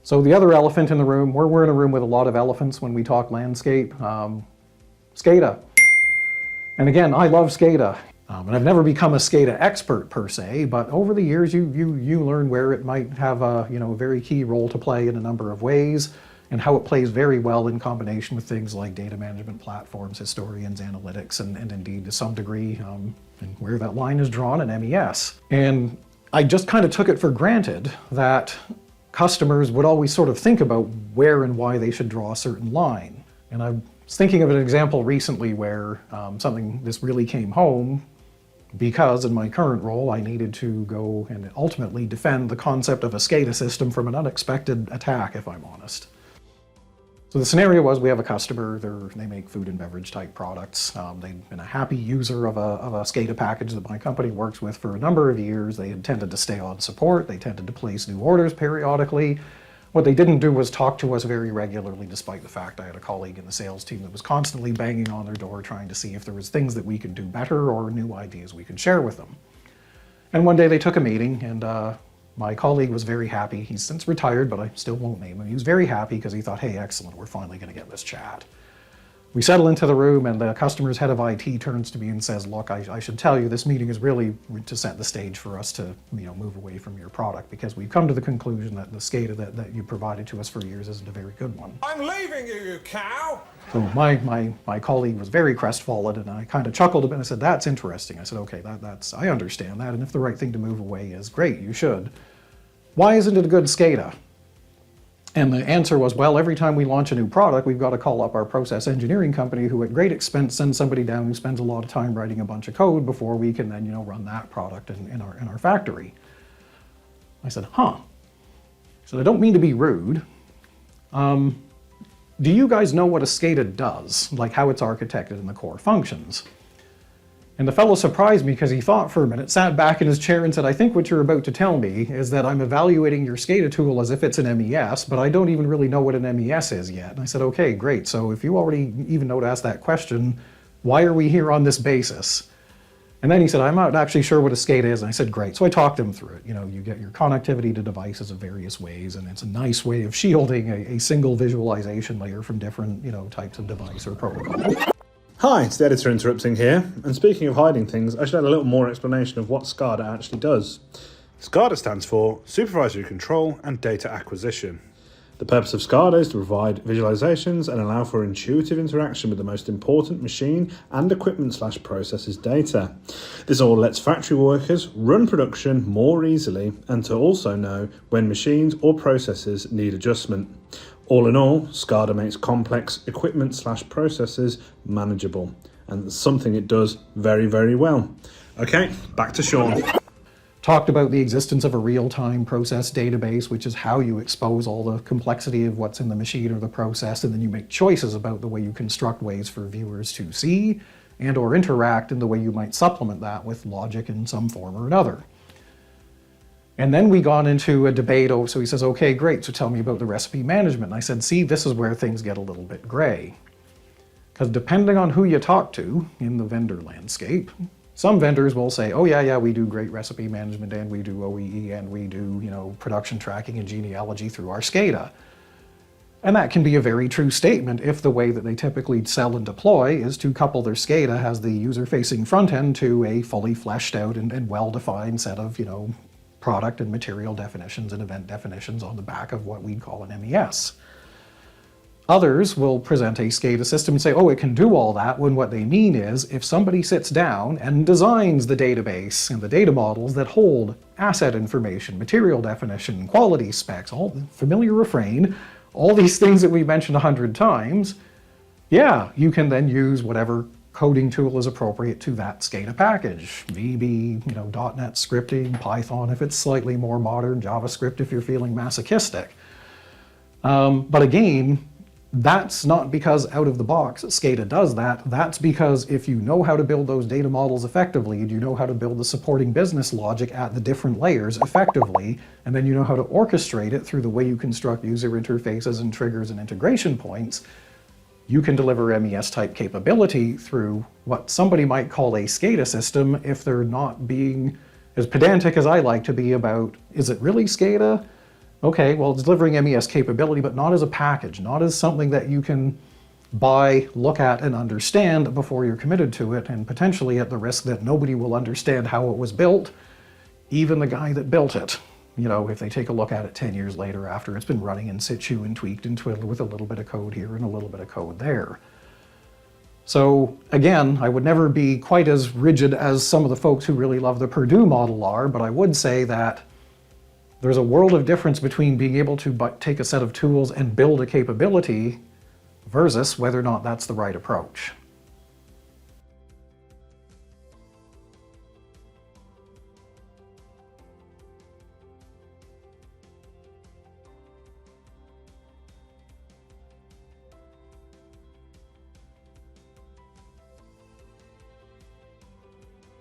So the other elephant in the room, we're in a room with a lot of elephants when we talk landscape, SCADA. And again, I love SCADA. And I've never become a SCADA expert per se, but over the years you learn where it might have a very key role to play in a number of ways, and how it plays very well in combination with things like data management platforms, historians, analytics, and indeed to some degree, and where that line is drawn in MES. And I just kind of took it for granted that customers would always sort of think about where and why they should draw a certain line. And I was thinking of an example recently where this really came home, because in my current role I needed to go and ultimately defend the concept of a SCADA system from an unexpected attack, if I'm honest. So the scenario was, we have a customer, they make food and beverage type products. They've been a happy user of a SCADA package that my company works with for a number of years. They had tended to stay on support, they tended to place new orders periodically. What they didn't do was talk to us very regularly, despite the fact I had a colleague in the sales team that was constantly banging on their door trying to see if there was things that we could do better or new ideas we could share with them. And one day they took a meeting, and my colleague was very happy. He's since retired, but I still won't name him. He was very happy because he thought, hey, excellent, we're finally going to get this chat. We settle into the room, and the customer's head of IT turns to me and says, look, I should tell you, this meeting is really to set the stage for us to move away from your product, because we've come to the conclusion that the SCADA that you provided to us for years isn't a very good one. I'm leaving you, you cow! So my colleague was very crestfallen, and I kind of chuckled a bit and I said, that's interesting. I said, okay, I understand that, and if the right thing to move away is, great, you should. Why isn't it a good SCADA? And the answer was, well, every time we launch a new product, we've got to call up our process engineering company, who at great expense sends somebody down who spends a lot of time writing a bunch of code before we can then, run that product in our factory. I said, huh. So I don't mean to be rude. Do you guys know what a SCADA does? Like how it's architected in the core functions? And the fellow surprised me because he thought for a minute, sat back in his chair and said, I think what you're about to tell me is that I'm evaluating your SCADA tool as if it's an MES, but I don't even really know what an MES is yet. And I said, okay, great. So if you already even know to ask that question, why are we here on this basis? And then he said, I'm not actually sure what a SCADA is. And I said, great. So I talked him through it. You get your connectivity to devices of various ways, and it's a nice way of shielding a single visualization layer from different, types of device or protocol. Hi, it's the editor interrupting here, and speaking of hiding things, I should add a little more explanation of what SCADA actually does. SCADA stands for Supervisory Control and Data Acquisition. The purpose of SCADA is to provide visualizations and allow for intuitive interaction with the most important machine and equipment/processes data. This all lets factory workers run production more easily, and to also know when machines or processes need adjustment. All in all, SCADA makes complex equipment/processes manageable, and that's something it does very, very well. Okay, back to Sean. Talked about the existence of a real-time process database, which is how you expose all the complexity of what's in the machine or the process, and then you make choices about the way you construct ways for viewers to see and or interact, and the way you might supplement that with logic in some form or another. And then we got into a debate. So he says, okay, great, so tell me about the recipe management. And I said, see, this is where things get a little bit gray. Because depending on who you talk to in the vendor landscape, some vendors will say, oh yeah, we do great recipe management, and we do OEE, and we do, production tracking and genealogy through our SCADA. And that can be a very true statement if the way that they typically sell and deploy is to couple their SCADA as the user-facing front end to a fully fleshed out and well-defined set of, product and material definitions and event definitions on the back of what we'd call an MES. Others will present a SCADA system and say, oh, it can do all that, when what they mean is, if somebody sits down and designs the database and the data models that hold asset information, material definition, quality specs, all the familiar refrain, all these things that we mentioned 100 times, yeah, you can then use whatever coding tool is appropriate to that SCADA package. VB, .NET scripting, Python if it's slightly more modern, JavaScript if you're feeling masochistic. But again, that's not because out of the box SCADA does that. That's because if you know how to build those data models effectively, and you know how to build the supporting business logic at the different layers effectively, and then you know how to orchestrate it through the way you construct user interfaces and triggers and integration points, you can deliver MES-type capability through what somebody might call a SCADA system if they're not being as pedantic as I like to be about, is it really SCADA? Okay, well, it's delivering MES capability, but not as a package, not as something that you can buy, look at, and understand before you're committed to it, and potentially at the risk that nobody will understand how it was built, even the guy that built it. You know, if they take a look at it 10 years later after it's been running in situ and tweaked and twiddled with a little bit of code here and a little bit of code there. So again, I would never be quite as rigid as some of the folks who really love the Purdue model are, but I would say that there's a world of difference between being able to take a set of tools and build a capability versus whether or not that's the right approach.